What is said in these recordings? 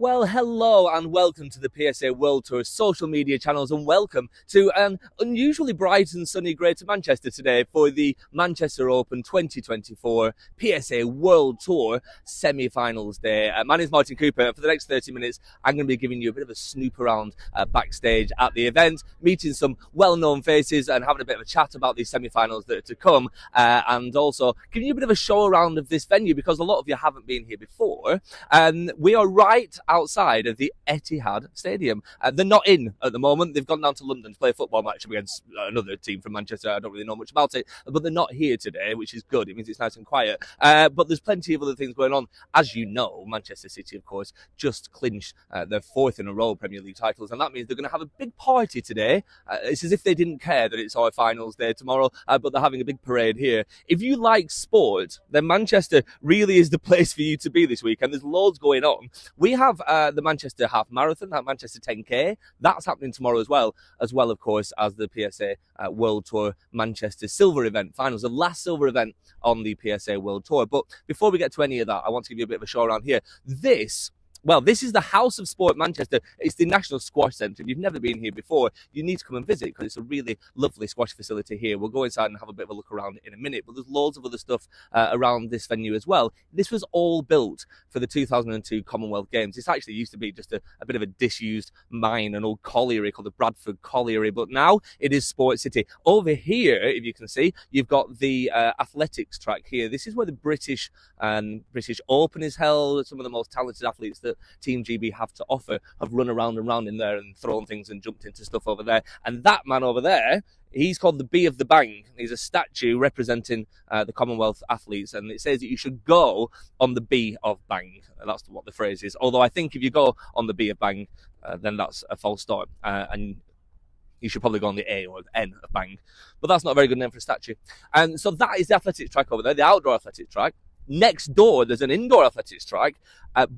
Well, hello and welcome to the PSA World Tour social media channels, and welcome to an unusually bright and sunny Greater Manchester today for the Manchester Open 2024 PSA World Tour semi-finals day. My name is Martin Cooper. For the next 30 minutes, I'm going to be giving you a bit of a snoop around backstage at the event, meeting some well-known faces and having a bit of a chat about these semi-finals that are to come, and also giving you a bit of a show around of this venue because a lot of you haven't been here before. We are right outside of the Etihad Stadium. They're not in at the moment. They've gone down to London to play a football match against another team from Manchester. I don't really know much about it, but they're not here today, which is good. It means it's nice and quiet. But there's plenty of other things going on. As you know, Manchester City, of course, just clinched their fourth in a row Premier League titles, and that means they're going to have a big party today. It's as if they didn't care that it's our finals day tomorrow, but they're having a big parade here. If you like sport, then Manchester really is the place for you to be this weekend. There's loads going on. We have the Manchester Half Marathon, that Manchester 10K. That's happening tomorrow as well, of course, as the PSA World Tour Manchester Silver event finals, the last silver event on the PSA World Tour. But before we get to any of that, I want to give you a bit of a show around here. This is the House of Sport Manchester. It's the National Squash Centre. If you've never been here before, you need to come and visit because it's a really lovely squash facility here. We'll go inside and have a bit of a look around in a minute, but there's loads of other stuff around this venue as well. This was all built for the 2002 Commonwealth Games. This actually used to be just a bit of a disused mine, an old colliery called the Bradford Colliery, but now it is Sport City. Over here, if you can see, you've got the athletics track here. This is where the British Open is held. Some of the most talented athletes that Team GB have to offer have run around and round in there and thrown things and jumped into stuff over there. And that man over there, he's called the Bee of the Bang. He's a statue representing the Commonwealth athletes, and it says that you should go on the Bee of Bang. That's what the phrase is. Although I think if you go on the Bee of Bang, then that's a false start, and you should probably go on the A or the N of Bang. But that's not a very good name for a statue. And so that is the athletics track over there, the outdoor athletics track. Next door, there's an indoor athletics track,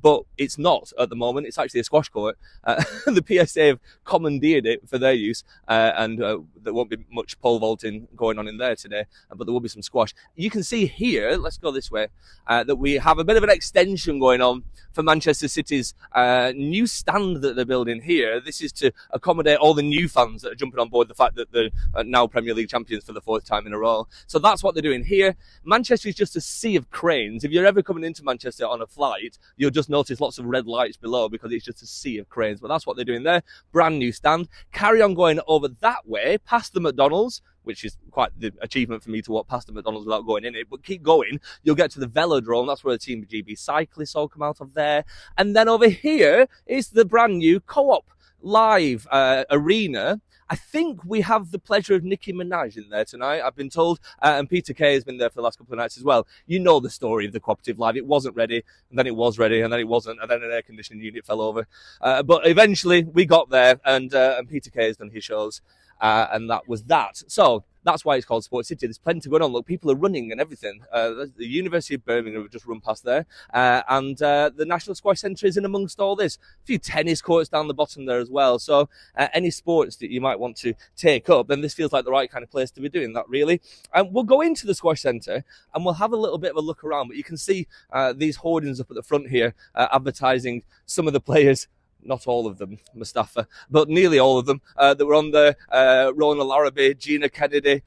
but it's not at the moment. It's actually a squash court. The PSA have commandeered it for their use, and there won't be much pole vaulting going on in there today, but there will be some squash. You can see here, let's go this way, that we have a bit of an extension going on for Manchester City's new stand that they're building here. This is to accommodate all the new fans that are jumping on board the fact that they're now Premier League champions for the fourth time in a row. So that's what they're doing here. Manchester is just a sea of cranes. If you're ever coming into Manchester on a flight, you'll just notice lots of red lights below because it's just a sea of cranes. But that's what they're doing there. Brand new stand. Carry on going over that way, past the McDonald's, which is quite the achievement for me to walk past the McDonald's without going in it. But keep going. You'll get to the Velodrome. That's where the Team GB cyclists all come out of there. And then over here is the brand new Co-op Live arena. I think we have the pleasure of Nicki Minaj in there tonight, I've been told, and Peter Kay has been there for the last couple of nights as well. You know the story of the Cooperative Live. It wasn't ready, and then it was ready, and then it wasn't, and then an air conditioning unit fell over. But eventually we got there, and Peter Kay has done his shows, and that was that. So that's why it's called Sport City. There's plenty going on. Look, people are running and everything. The University of Birmingham have just run past there. And the National Squash Centre is in amongst all this. A few tennis courts down the bottom there as well. So any sports that you might want to take up, then this feels like the right kind of place to be doing that, really. And we'll go into the Squash Centre and we'll have a little bit of a look around. But you can see these hoardings up at the front here advertising some of the players. Not all of them, Mustafa, but nearly all of them that were on there. Rona Larrabee, Gina Kennedy,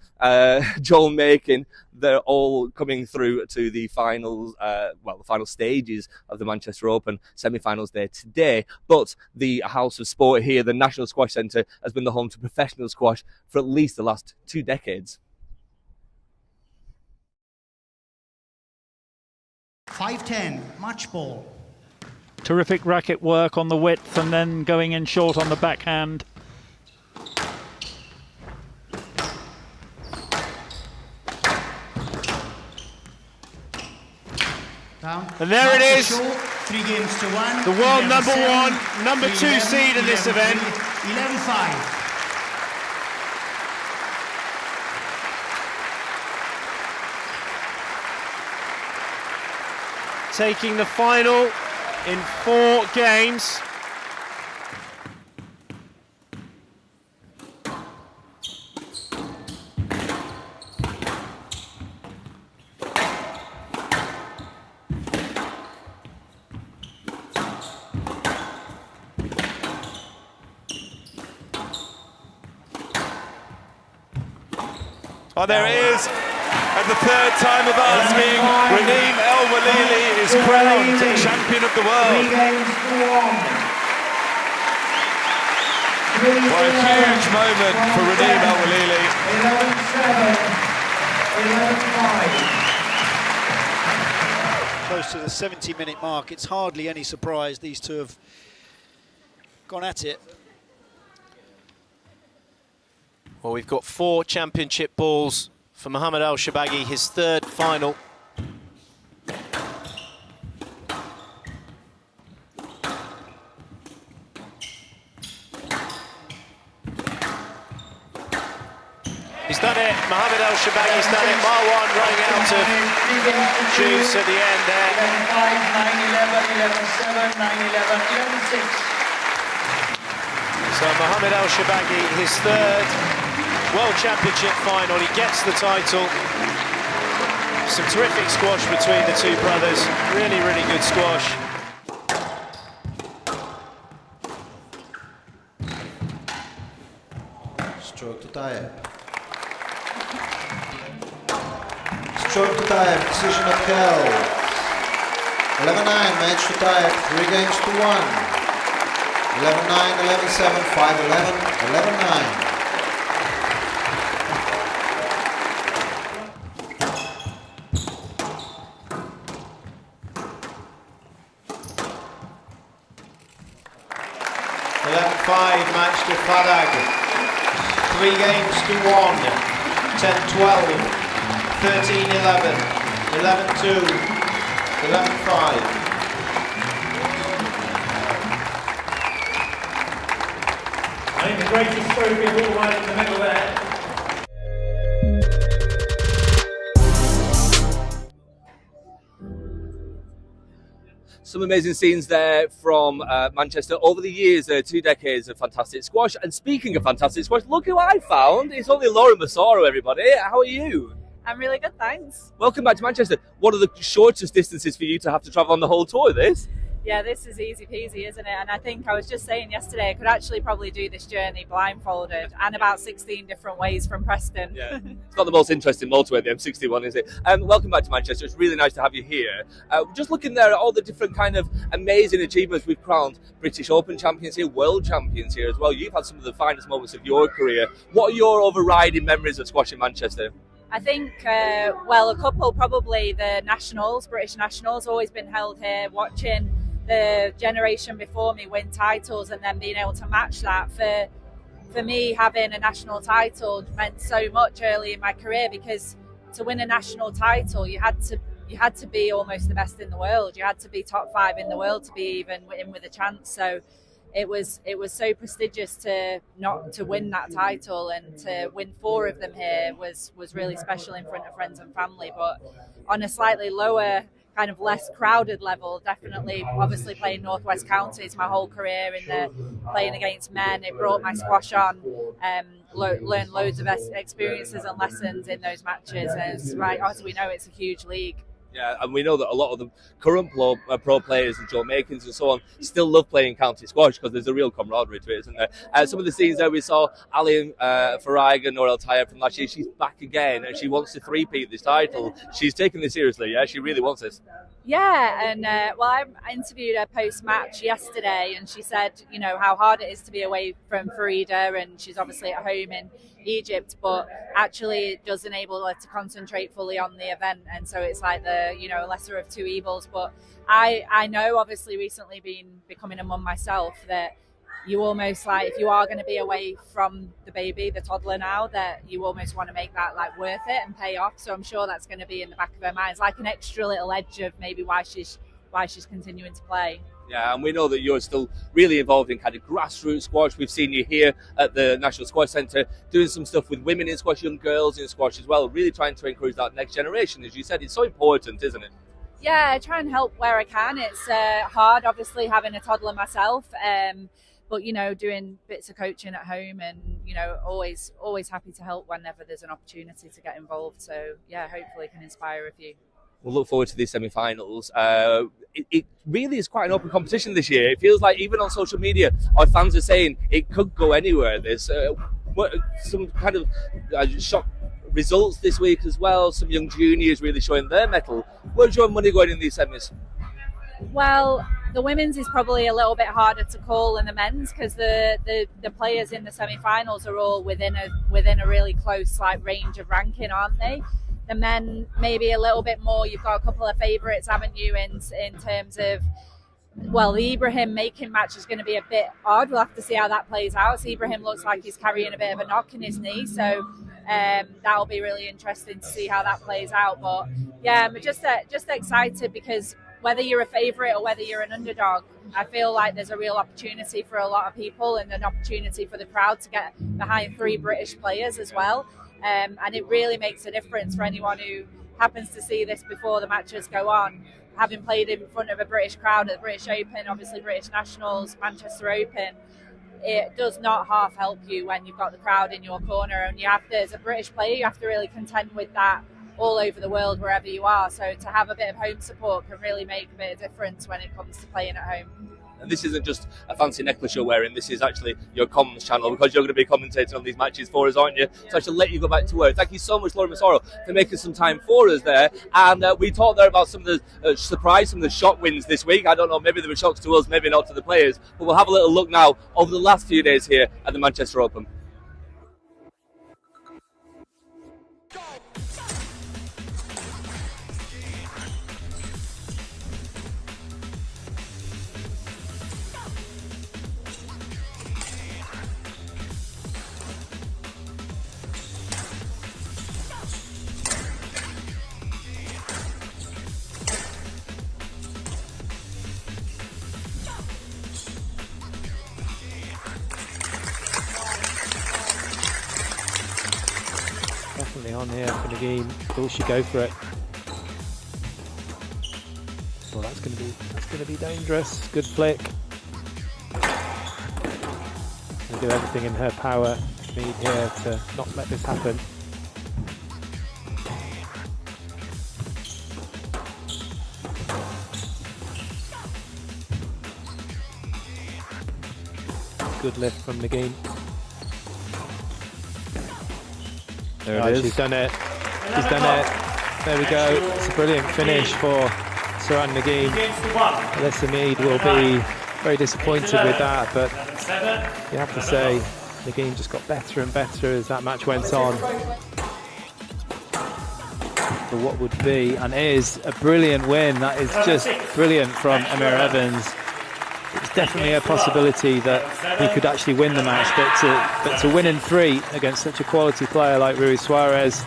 Joel Makin, they're all coming through to the finals, the final stages of the Manchester Open semi-finals day today. But the House of Sport here, the National Squash Centre, has been the home to professional squash for at least the last 2 decades. 5-10, match ball. Terrific racket work on the width and then going in short on the backhand. Down. And there it is. Short, 3 games to 1. The world number 1, number 2 seed in this event. 11-5. Taking the final in 4 games. Oh, there it is. And the third time of asking, Raneem El Walili is crowned champion of the world. 3 games to 1. What a huge moment for Raneem El Walili. 11-7, 11-5. Close to the 70-minute mark. It's hardly any surprise these two have gone at it. Well, we've got 4 championship balls for Mohammed Al Shabagi, his 3rd final. He's done it, Mohammed Al Shabagi's done it. Marwan running out of juice at the end there. 11-5, 9-11, 11-7, 9-11, 11-6. So Mohammed Al Shabagi, his 3rd World Championship final, he gets the title. Some terrific squash between the two brothers. Really, really good squash. Stroke to tie. Stroke to tie, decision of Kell. 11-9, match to tie, 3 games to 1. 11-9, 11-7, 5-11, 11-9. Match to Farag. 3 games to 1. 10-12, 13-11, 11-2, 11-5. I think the greatest trophy of all right in the middle there. Some amazing scenes there from Manchester over the years, 2 decades of fantastic squash. And speaking of fantastic squash, look who I found. It's only Laura Massaro, everybody. How are you? I'm really good, thanks. Welcome back to Manchester. One of the shortest distances for you to have to travel on the whole tour, this. Yeah, this is easy peasy, isn't it? And I think I was just saying yesterday, I could actually probably do this journey blindfolded and about 16 different ways from Preston. Yeah, it's not the most interesting motorway, the M61, is it? Welcome back to Manchester. It's really nice to have you here. Just looking there at all the different kind of amazing achievements we've crowned. British Open champions here, world champions here as well. You've had some of the finest moments of your career. What are your overriding memories of squash in Manchester? I think, well, a couple, probably the Nationals, British Nationals, always been held here, watching the generation before me win titles and then being able to match that. For me, having a national title meant so much early in my career, because to win a national title, you had to be almost the best in the world. You had to be top 5 in the world to be even in with a chance. So it was so prestigious to win that title, and to win 4 of them here was really special in front of friends and family. But on a slightly lower, kind of less crowded level, definitely, obviously playing Northwest Counties my whole career, playing against men, it brought my squash on. Learned loads of experiences and lessons in those matches, and as we know, it's a huge league. Yeah, and we know that a lot of the current pro players, and Joe Makins and so on, still love playing county squash because there's a real camaraderie to it, isn't there? Some of the scenes there we saw, Ali Farag and Noel Tayeb from last year, she's back again and she wants to three-peat this title. She's taking this seriously, yeah? She really wants this. Yeah, and I interviewed her post-match yesterday, and she said, you know, how hard it is to be away from Farida, and she's obviously at home in Egypt, but actually it does enable her to concentrate fully on the event, and so it's like the, you know, lesser of 2 evils. But I know, obviously recently becoming a mum myself, that you almost, like, if you are going to be away from the baby, the toddler now, that you almost want to make that like worth it and pay off. So I'm sure that's going to be in the back of her mind. It's like an extra little edge of maybe why she's continuing to play. Yeah, and we know that you're still really involved in kind of grassroots squash. We've seen you here at the National Squash Centre doing some stuff with women in squash, young girls in squash as well, really trying to encourage that next generation. As you said, it's so important, isn't it? Yeah, I try and help where I can. It's hard, obviously, having a toddler myself, but, you know, doing bits of coaching at home, and, you know, always happy to help whenever there's an opportunity to get involved. So, yeah, hopefully can inspire a few. We'll look forward to these semi-finals. It really is quite an open competition this year. It feels like even on social media, our fans are saying it could go anywhere. There's some kind of shock results this week as well. Some young juniors really showing their mettle. Where's your money going in these semis? Well, the women's is probably a little bit harder to call than the men's, because the players in the semi-finals are all within a really close range of ranking, aren't they? The men maybe a little bit more. You've got a couple of favourites, haven't you, in terms of, well, the Ibrahim making match is going to be a bit odd. We'll have to see how that plays out. So Ibrahim looks like he's carrying a bit of a knock in his knee, so that'll be really interesting to see how that plays out. But yeah, I'm just excited, because whether you're a favourite or whether you're an underdog, I feel like there's a real opportunity for a lot of people, and an opportunity for the crowd to get behind 3 British players as well. And it really makes a difference for anyone who happens to see this before the matches go on. Having played in front of a British crowd at the British Open, obviously British Nationals, Manchester Open, it does not half help you when you've got the crowd in your corner, and you have to, as a British player, you have to really contend with that all over the world, wherever you are. So to have a bit of home support can really make a bit of difference when it comes to playing at home. And this isn't just a fancy necklace you're wearing, this is actually your comms channel, because you're going to be commentating on these matches for us, aren't you? So I shall let you go back to work. Thank you so much, Laura Massaro, for making some time for us there. And we talked there about some of the surprise, some of the shock wins this week. I don't know, maybe there were shocks to us, maybe not to the players, but we'll have a little look now over the last few days here at the Manchester Open. Definitely on here for the game. Will she go for it? Well, that's going to be dangerous. Good flick. She'll do everything in her power need here to not let this happen. Good lift from the game. There it is. She's done it. She's done it. There we go. It's a brilliant finish for Saran Nagin. Alyssa Mead will be very disappointed with that, but you have to say Nagin just got better and better as that match went on. For what would be and is a brilliant win. That is just brilliant from Amir Evans. It's definitely a possibility that he could actually win the match, but to win in 3 against such a quality player like Ruiz Suarez.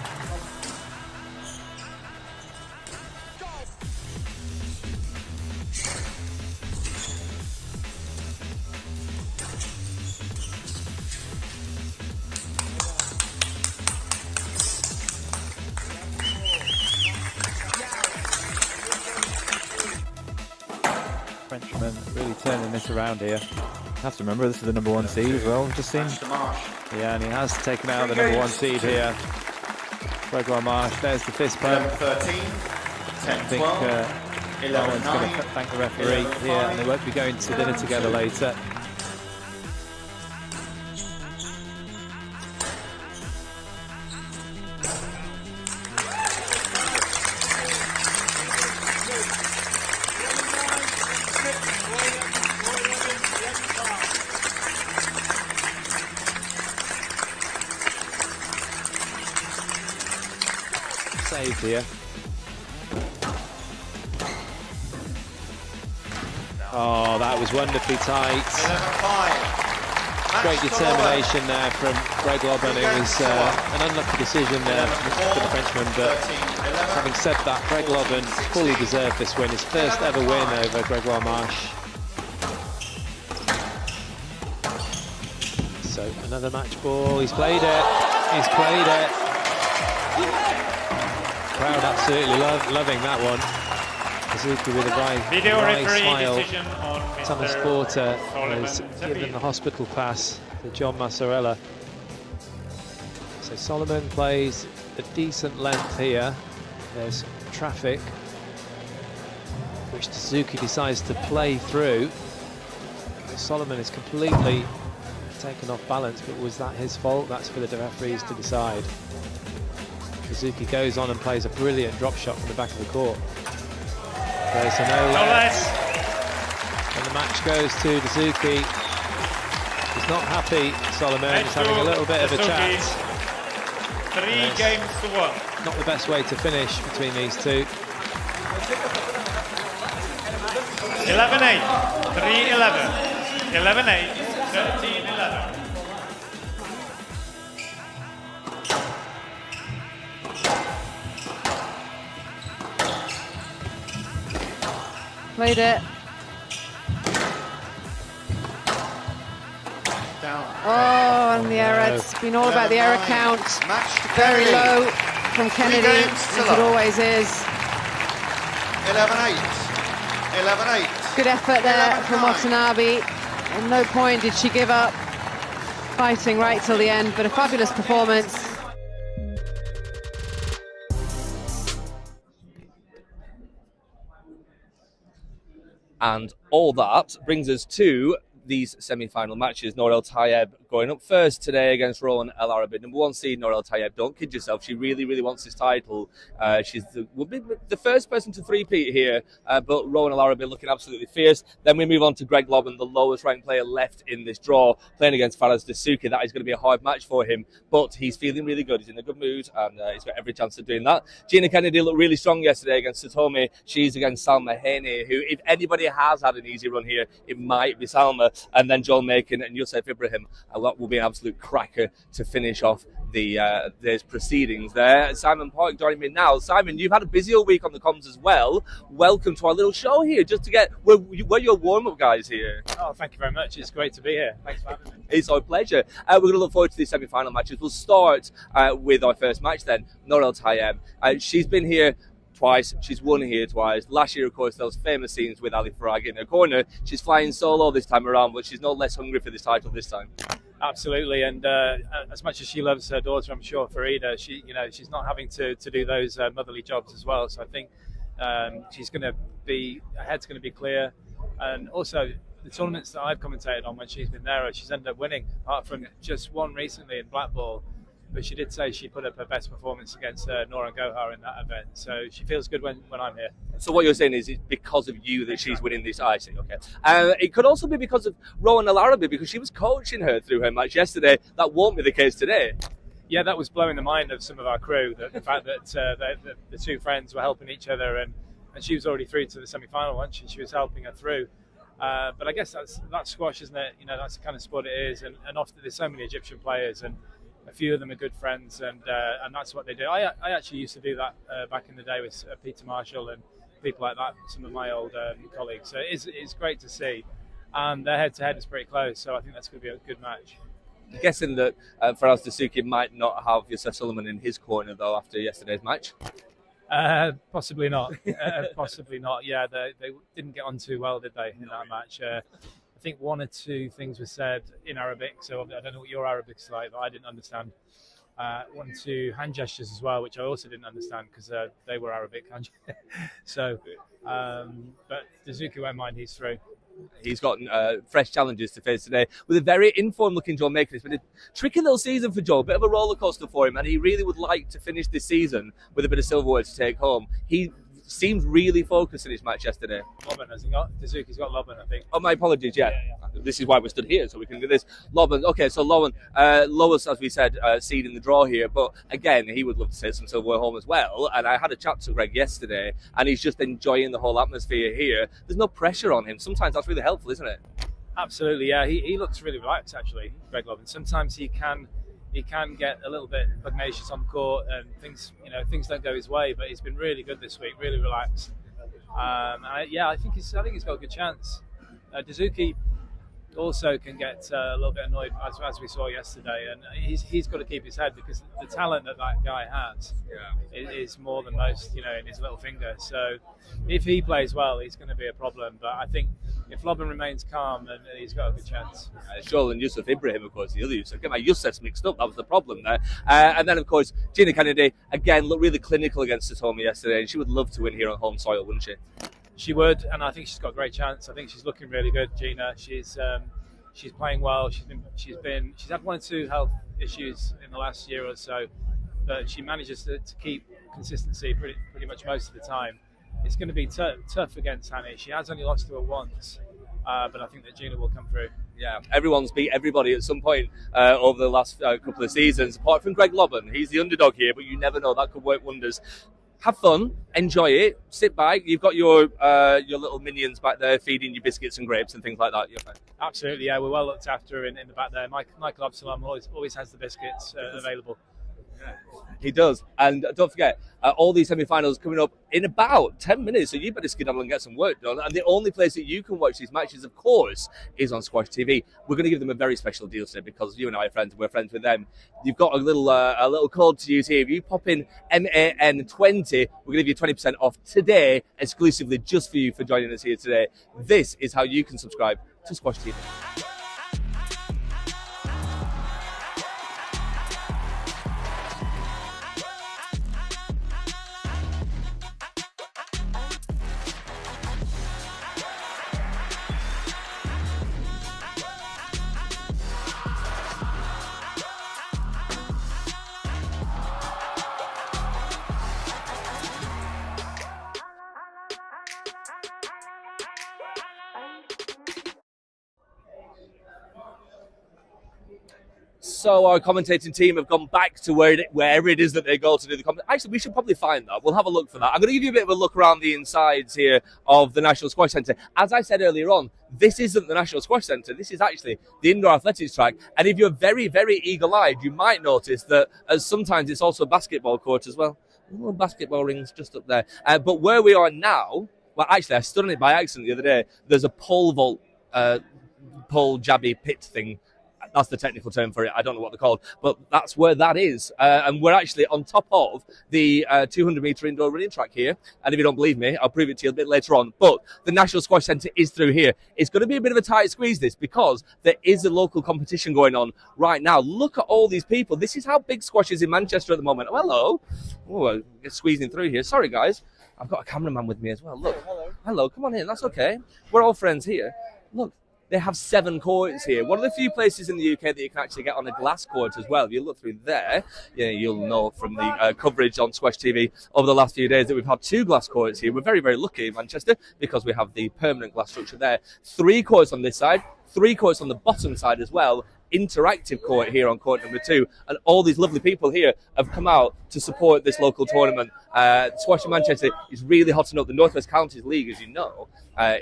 Frenchman really turning this around here. Have to remember this is the #1 seed as well. We've just seen. Yeah, and he has taken out the #1 seed here. Gregoire Marsh. There's the fist pump. 13, 10, I think 11, Owen's going 9, to thank the referee 11, here, and they won't be going to dinner together later. Saved here. Oh, that was wonderfully tight. 11-5. Great determination there from Greg Lobban. It was an unlucky decision there for the Frenchman, but having said that, Greg Lobban fully deserved this win. His first ever win over Gregoire Marsh. So another match ball. He's played it. He's played it. Crowd absolutely loving that one. Suzuki with a wry smile. Thomas Porter has given the hospital pass to John Massarella. So Solomon plays a decent length here. There's traffic, which Suzuki decides to play through. Solomon is completely taken off balance, but was that his fault? That's for the referees to decide. Suzuki goes on and plays a brilliant drop shot from the back of the court. There's a no less. And the match goes to Suzuki. He's not happy. Solomon is having a little bit of a chat. 3 games to 1. Not the best way to finish between these two. 11-8, 3-11, 11-8, 13-11. Played it. Down. Oh, and the error. It's been all about the error count. Match to Very Kennedy. low from Kennedy, games as to it love. always is. 11-8. 11-8. Good effort there 11-9. from Watanabe. At no point did she give up. Fighting right till the end, but a fabulous performance. And all that brings us to these semi-final matches. Nour El Tayeb going up first today against Rowan El Arabi. Number 1 seed, Nour El Tayeb. Don't kid yourself. She really, really wants this title. She's will be the first person to three-peat here, but Rowan El Arabi looking absolutely fierce. Then we move on to Greg Lobban, the lowest ranked player left in this draw, playing against Faraz Dasuki. That is going to be a hard match for him, but he's feeling really good. He's in a good mood, and he's got every chance of doing that. Gina Kennedy looked really strong yesterday against Satomi. She's against Salma Haney, who, if anybody has had an easy run here, it might be Salma. And then Joel Macon and Youssef Ibrahim. That will be an absolute cracker to finish off these proceedings there. Simon Park joining me now. Simon, you've had a busy old week on the comms as well. Welcome to our little show here, just to get, we're your warm-up guys here. Oh, thank you very much. It's great to be here. Thanks for having me. It's our pleasure. We're going to look forward to these semi-final matches. We'll start with our first match then, Nour El Tayeb. She's been here twice. She's won here twice. Last year, of course, those famous scenes with Ali Farag in her corner. She's flying solo this time around, but she's no less hungry for this title this time. Absolutely, and as much as she loves her daughter, I'm sure Farida, she's not having to do those motherly jobs as well. So I think she's going to be, her head's going to be clear, and also the tournaments that I've commentated on when she's been there, she's ended up winning, apart from just one recently in black ball. But she did say she put up her best performance against Nora Gohar in that event. So she feels good when I'm here. So what you're saying is it's because of you that she's winning this? I see, okay. It could also be because of Rowan El Arabi, because she was coaching her through her match yesterday. That won't be the case today. Yeah, that was blowing the mind of some of our crew, the fact that the two friends were helping each other, and she was already through to the semi-final once, and she was helping her through. But I guess that's squash, isn't it? That's the kind of sport it is, and often there's so many Egyptian players, and a few of them are good friends, and that's what they do. I actually used to do that back in the day with Peter Marshall and people like that, some of my old colleagues. So it's great to see, and their head-to-head is pretty close, so I think that's going to be a good match. I'm guessing that Faraz Dasuki might not have Youssef Solomon in his corner, though, after yesterday's match. Possibly not. Possibly not. Yeah, they didn't get on too well, did they, in that match? I think one or two things were said in Arabic, so I don't know what your Arabic's like, but I didn't understand. One or two hand gestures as well, which I also didn't understand because they were Arabic hand gestures. So, but Dasuki won't mind, he's through. He's got fresh challenges to face today with a very informed-looking Joel Macon. It's been a tricky little season for Joel, a bit of a roller coaster for him, and he really would like to finish this season with a bit of silverware to take home. He seemed really focused in his match yesterday. Lobban, has he got? Dazuki's got Lobban, I think. Oh, my apologies, yeah. This is why we're stood here, so we can do this. Lobban, okay, so Lobban, lowest, as we said, seed in the draw here, but again, he would love to take some silverware home as well, and I had a chat to Greg yesterday, and he's just enjoying the whole atmosphere here. There's no pressure on him. Sometimes that's really helpful, isn't it? Absolutely, yeah. He looks really relaxed, actually, Greg Lobban. Sometimes he can get a little bit pugnacious on the court, and things don't go his way. But he's been really good this week, really relaxed. I think he's got a good chance. Dazuki also can get a little bit annoyed, as we saw yesterday, and he's got to keep his head because the talent that guy has is more than most, in his little finger. So if he plays well, he's going to be a problem. But I think if Lobban remains calm, then he's got a good chance. Joel and Youssef Ibrahim, of course, the other Youssef. Get my Youssef's mixed up. That was the problem there. And then, of course, Gina Kennedy, again, looked really clinical against Satomi yesterday, and she would love to win here on home soil, wouldn't she? She would, and I think she's got a great chance. I think she's looking really good, Gina. She's playing well. She's had one or two health issues in the last year or so, but she manages to keep consistency pretty much most of the time. It's going to be tough against Hani. She has only lost to her once, but I think that Gina will come through. Yeah, everyone's beat everybody at some point over the last couple of seasons, apart from Greg Lobban. He's the underdog here, but you never know, that could work wonders. Have fun, enjoy it, sit back. You've got your little minions back there feeding you biscuits and grapes and things like that. You're fine. Absolutely, yeah, we're well looked after in the back there. Michael Absalom always has the biscuits available. He does. And don't forget, all these semi-finals coming up in about 10 minutes, so you better skedaddle and get some work done. And the only place that you can watch these matches, of course, is on Squash TV. We're going to give them a very special deal today because you and I are friends, and we're friends with them. You've got a little code to use here. If you pop in MAN20, we're going to give you 20% off today, exclusively just for you for joining us here today. This is how you can subscribe to Squash TV. So our commentating team have gone back to wherever it is that they go to do the comment. Actually, we should probably find that. We'll have a look for that. I'm going to give you a bit of a look around the insides here of the National Squash Centre. As I said earlier on, this isn't the National Squash Centre. This is actually the indoor athletics track. And if you're very, very eagle-eyed, you might notice that sometimes it's also a basketball court as well. Little basketball rings just up there. But where we are now, well, actually, I stood on it by accident the other day. There's a pole vault, pole jabby pit thing. That's the technical term for it. I don't know what they're called, but that's where that is. And we're actually on top of the 200-metre indoor running track here. And if you don't believe me, I'll prove it to you a bit later on. But the National Squash Centre is through here. It's going to be a bit of a tight squeeze, this, because there is a local competition going on right now. Look at all these people. This is how big squash is in Manchester at the moment. Oh, hello. Oh, I'm squeezing through here. Sorry, guys. I've got a cameraman with me as well. Look. Hello. Come on in. That's okay. We're all friends here. Look. They have 7 courts here. One of the few places in the UK that you can actually get on a glass court as well. If you look through there, you'll know from the coverage on Squash TV over the last few days that we've had 2 glass courts here. We're very, very lucky in Manchester because we have the permanent glass structure there. 3 courts on this side, 3 courts on the bottom side as well. Interactive court here on court number 2, and all these lovely people here have come out to support this local tournament. Squash in Manchester is really hotting up. The North West Counties League, as you know,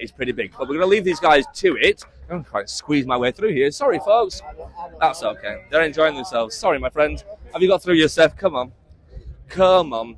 is pretty big. But we're going to leave these guys to it. I'm going to try and squeeze my way through here. Sorry, folks. That's okay. They're enjoying themselves. Sorry, my friend. Have you got through yourself? Come on. Come on.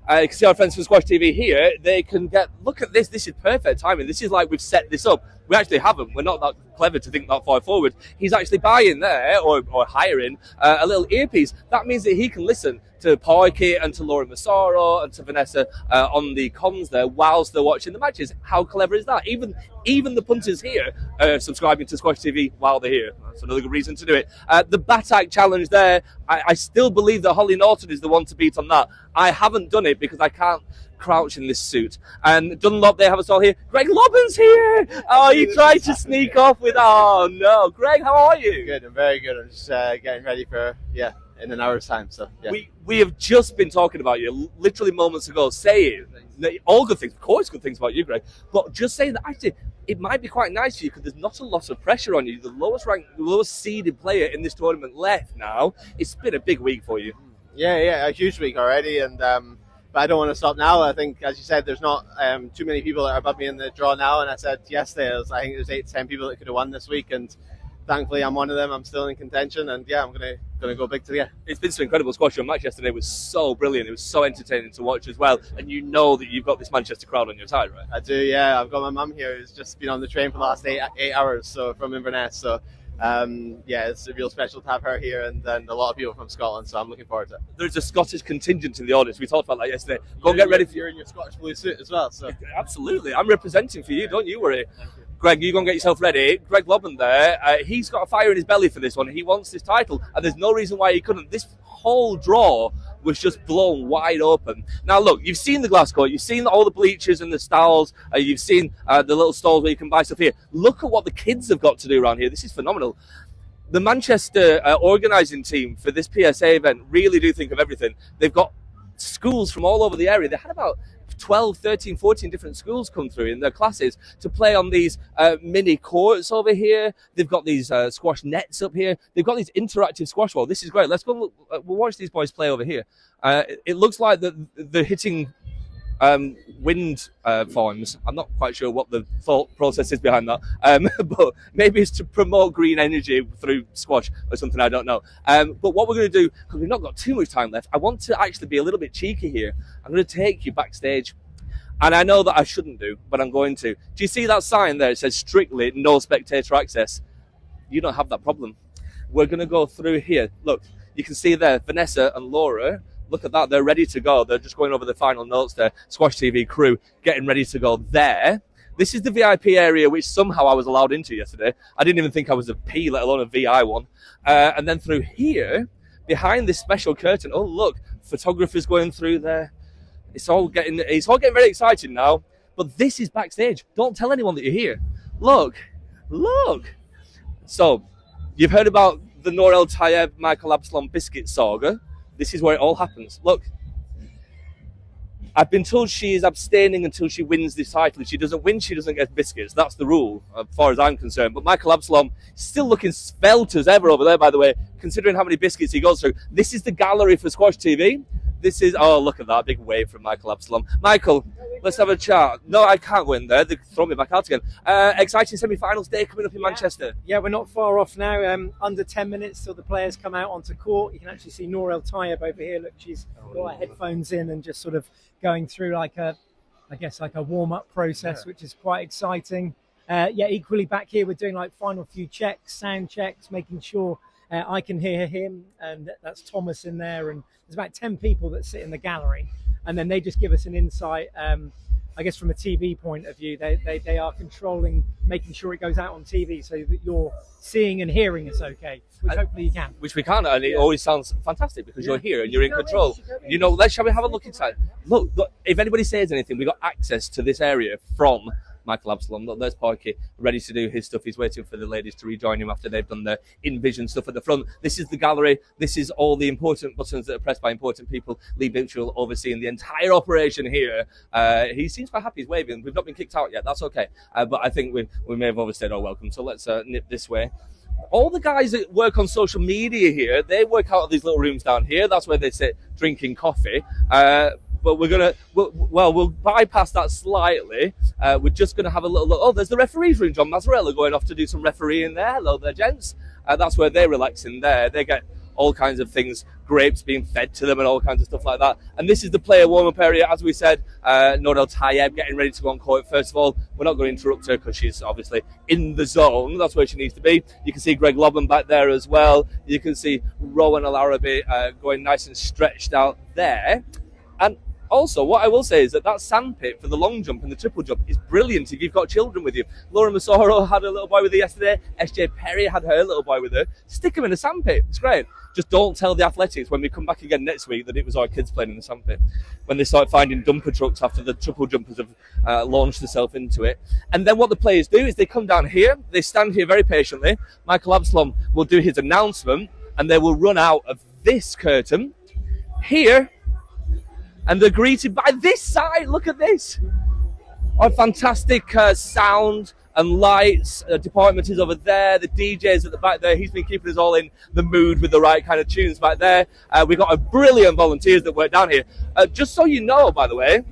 You can see our friends from Squash TV here. They can look at this. This is perfect timing. This is like we've set this up. We actually haven't. We're not that clever to think that far forward. He's actually buying there, or hiring, a little earpiece. That means that he can listen to Parky and to Laura Massaro and to Vanessa on the comms there whilst they're watching the matches. How clever is that? Even the punters here are subscribing to Squash TV while they're here. That's another good reason to do it. The Batak challenge there, I still believe that Holly Norton is the one to beat on that. I haven't done it because I can't crouch in this suit. And Dunlop, they have us all here. Greg Lobban's here! Oh, he tried to sneak off with... Oh, no. Greg, how are you? Good, I'm very good. I'm just getting ready for, in an hour's time. So, yeah. We have just been talking about you literally moments ago, saying all good things, of course good things about you, Greg, but just saying that actually it might be quite nice for you because there's not a lot of pressure on you. The lowest seeded player in this tournament left now. It's been a big week for you. Yeah, a huge week already, and but I don't want to stop now. I think, as you said, there's not too many people that are above me in the draw now, and I said yesterday, I think there's 8 to 10 people that could have won this week, and thankfully I'm one of them. I'm still in contention, and I'm gonna go big today. It's been some incredible squash. Your match yesterday was so brilliant. It was so entertaining to watch as well, and you know that you've got this Manchester crowd on your side, right? I do, yeah. I've got my mum here who's just been on the train for the last 8 hours, so from Inverness, so it's a real special to have her here, and then a lot of people from Scotland, so I'm looking forward to it. There's a Scottish contingent in the audience. We talked about that yesterday. Go and get ready. You're in your Scottish blue suit as well, so absolutely. I'm representing for you, don't you worry. Greg, you go and get yourself ready. Greg Lobban there, he's got a fire in his belly for this one. He wants this title, and there's no reason why he couldn't. This whole draw was just blown wide open. Now, look, you've seen the glass court. You've seen all the bleachers and the stalls. You've seen the little stalls where you can buy stuff here. Look at what the kids have got to do around here. This is phenomenal. the Manchester organising team for this PSA event really do think of everything. They've got schools from all over the area. They had about 12, 13, 14 different schools come through in their classes to play on these mini courts over here. They've got these squash nets up here. They've got these interactive squash balls. This is great. Let's go look, we'll watch these boys play over here. It looks like they're hitting wind forms. I'm not quite sure what the thought process is behind that, but maybe it's to promote green energy through squash or something, I don't know. But what we're going to do, because we've not got too much time left, I want to actually be a little bit cheeky here. I'm going to take you backstage, and I know that I shouldn't do, but I'm going to. Do you see that sign there? It says strictly no spectator access. You don't have that problem. We're going to go through here. Look, you can see there Vanessa and Laura. Look at that, they're ready to go. They're just going over the final notes there. Squash TV crew getting ready to go there. This is the VIP area, which somehow I was allowed into yesterday. I didn't even think I was a P, let alone a VI one. And then through here, behind this special curtain, oh look, photographers going through there. It's all getting very exciting now. But this is backstage. Don't tell anyone that you're here. Look. So, you've heard about the Nour Tayeb, Michael Absalom biscuit saga. This is where it all happens. Look, I've been told she is abstaining until she wins this title. If she doesn't win, she doesn't get biscuits. That's the rule, as far as I'm concerned. But Michael Absalom still looking svelte as ever over there, by the way, considering how many biscuits he goes through. This is the gallery for Squash TV. This is, oh, look at that, big wave from Michael Absalom. Michael, let's have a chat. No, I can't go in there. They throw me back out again. Exciting semi-finals day coming up in Manchester. Yeah, we're not far off now. Under 10 minutes till the players come out onto court. You can actually see Nour Tayeb over here. Look, she's got her headphones in and just sort of going through like a warm-up process, which is quite exciting. Equally back here, we're doing like final few checks, sound checks, making sure I can hear him, and that's Thomas in there, and there's about 10 people that sit in the gallery, and then they just give us an insight. I guess from a TV point of view, they are controlling, making sure it goes out on TV so that you're seeing and hearing us okay, which hopefully you can. Which we can, and it always sounds fantastic because you're here and you're in control. You know, shall we have a look inside? Look, if anybody says anything, we got access to this area from Michael Absalom. Look, there's Parky ready to do his stuff. He's waiting for the ladies to rejoin him after they've done their in-vision stuff at the front. This is the gallery. This is all the important buttons that are pressed by important people. Lee Mitchell overseeing the entire operation here. He seems quite happy. He's waving. We've not been kicked out yet. That's okay. But I think we may have overstayed our welcome. So let's nip this way. All the guys that work on social media here, they work out of these little rooms down here. That's where they sit drinking coffee. But we'll bypass that slightly. We're just going to have a little look. Oh, there's the referee's room. John Mazzarella going off to do some refereeing there. Hello there, gents. That's where they're relaxing there. They get all kinds of things, grapes being fed to them and all kinds of stuff like that. And this is the player warm-up area. As we said, Nour Tayeb getting ready to go on court. First of all, we're not going to interrupt her because she's obviously in the zone. That's where she needs to be. You can see Greg Lobban back there as well. You can see Rowan Al-Arabi going nice and stretched out there. And also, what I will say is that sandpit for the long jump and the triple jump is brilliant if you've got children with you. Laura Massaro had a little boy with her yesterday. SJ Perry had her little boy with her. Stick them in a sandpit. It's great. Just don't tell the athletics when we come back again next week that it was our kids playing in the sandpit. When they start finding dumper trucks after the triple jumpers have launched themselves into it. And then what the players do is they come down here. They stand here very patiently. Michael Absalom will do his announcement and they will run out of this curtain here. And they're greeted by this side. Look at this. Our fantastic sound and lights department is over there. The DJ's at the back there. He's been keeping us all in the mood with the right kind of tunes back there. We've got a brilliant volunteers that work down here. Just so you know, by the way,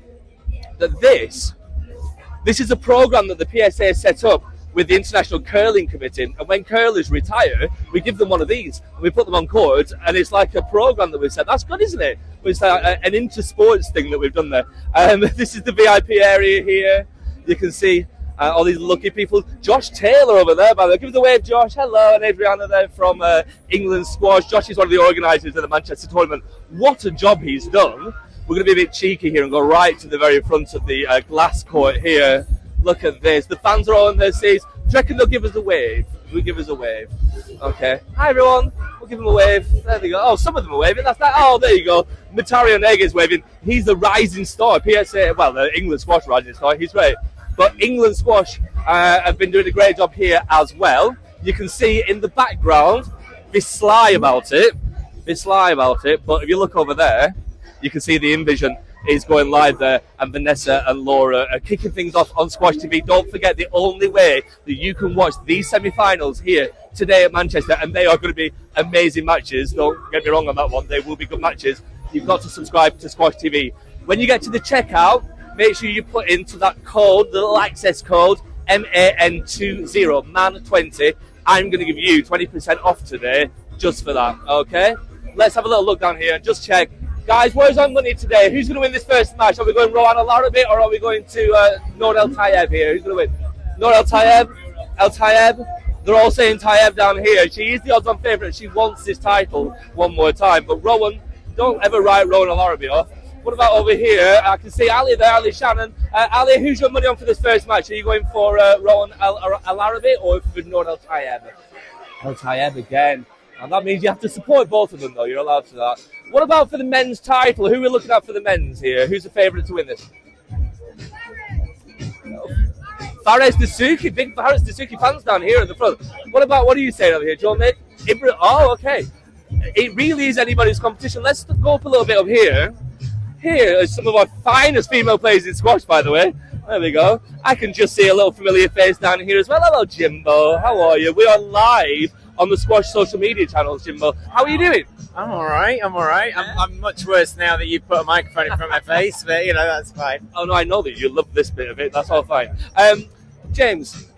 that this is a program that the PSA set up with the International Curling Committee, and when curlers retire, we give them one of these, and we put them on court, and it's like a program that we've set. That's good, isn't it? It's like an inter-sports thing that we've done there. This is the VIP area here. You can see all these lucky people. Josh Taylor over there, by the way. Give us a wave, Josh. Hello, and Adriana there from England Squash. Josh is one of the organisers of the Manchester tournament. What a job he's done. We're going to be a bit cheeky here and go right to the very front of the glass court here. Look at this. The fans are all in their seats. Do you reckon they'll give us a wave? Will give us a wave? Okay. Hi, everyone. We'll give them a wave. There they go. Oh, some of them are waving. That's that. Oh, there you go. Matario Nega is waving. He's the rising star. PSA, well, the England Squash rising star. He's great. But England Squash have been doing a great job here as well. You can see in the background, be sly about it, but if you look over there, you can see the Invision is going live there, and Vanessa and Laura are kicking things off on Squash TV. Don't forget, the only way that you can watch these semi-finals here today at Manchester, and they are going to be amazing matches. Don't get me wrong on that one, they will be good matches. You've got to subscribe to Squash TV. When you get to the checkout, make sure you put into that code, the little access code, MAN20, MAN20. I'm going to give you 20% off today just for that, okay? Let's have a little look down here and just check. Guys, where's our money today? Who's going to win this first match? Are we going Rowan Al-Arabi or are we going to Noor El Tayeb here? Who's going to win? Noor El Tayeb? El Tayeb? They're all saying Tayeb down here. She is the odds-on favourite. She wants this title one more time. But Rowan, don't ever write Rowan Al-Arabi off. What about over here? I can see Ali there, Ali Shannon. Ali, who's your money on for this first match? Are you going for Rowan Al-Arabi or for Noor El Tayeb? El Tayeb again. And that means you have to support both of them, though. You're allowed to that. What about for the men's title? Who are we looking at for the men's here? Who's the favourite to win this? Fares Dasuki. Big Fares Dasuki fans down here in the front. What are you saying over here, John? Oh, okay. It really is anybody's competition. Let's go up a little bit up here. Here are some of our finest female players in squash, by the way. There we go. I can just see a little familiar face down here as well. Hello, Jimbo. How are you? We are live on the Squash social media channels, Jimbo. How are you doing? I'm all right. I'm much worse now that you've put a microphone in front of my face, but, that's fine. Oh, no, I know that you love this bit of it. That's all fine. James,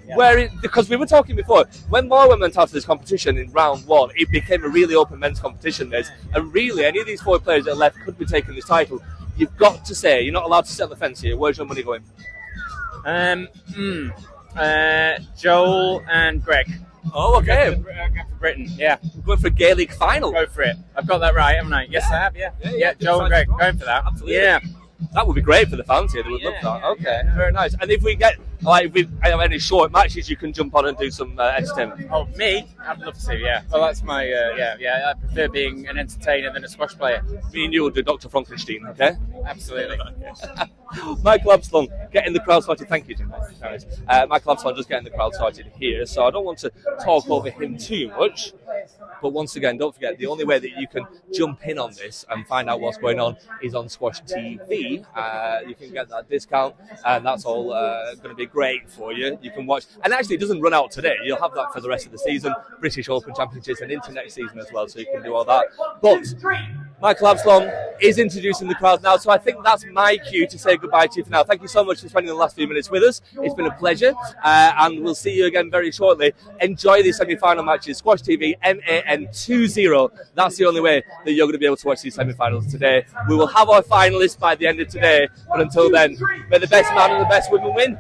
because we were talking before, when Marwan went out to this competition in round one, it became a really open men's competition, Liz. And really, any of these 4 players that are left could be taking this title. You've got to say, you're not allowed to set the fence here. Where's your money going? Joel and Greg. Oh, okay. Go for Britain, yeah. Going for a Gaelic final. Go for it. I've got that right, haven't I? Yes, I have, yeah. Yeah, Joel and Greg, going for that. Absolutely. Yeah. That would be great for the fans here. They would love that. Okay, very nice. And if we get, if we have any short matches, you can jump on and do some entertainment. Oh, me? I'd love to, yeah. Well, that's my, I prefer being an entertainer than a squash player. Me and you will do Dr. Frankenstein, okay? Absolutely. Michael Absalom, getting the crowd started. Thank you, Jim. Michael Absalom just getting the crowd started here, so I don't want to talk over him too much. But once again, don't forget, the only way that you can jump in on this and find out what's going on is on Squash TV. You can get that discount, and that's all going to be great for you. You can watch, and actually it doesn't run out today. You'll have that for the rest of the season, British Open Championships and into next season as well, so you can do all that. But Michael Absalom is introducing the crowd now, so I think that's my cue to say goodbye to you for now. Thank you so much for spending the last few minutes with us. It's been a pleasure, and we'll see you again very shortly. Enjoy these semi-final matches. Squash TV, MAN20. That's the only way that you're going to be able to watch these semi-finals today. We will have our finalists by the end of today, but until then, may the best man and the best women win.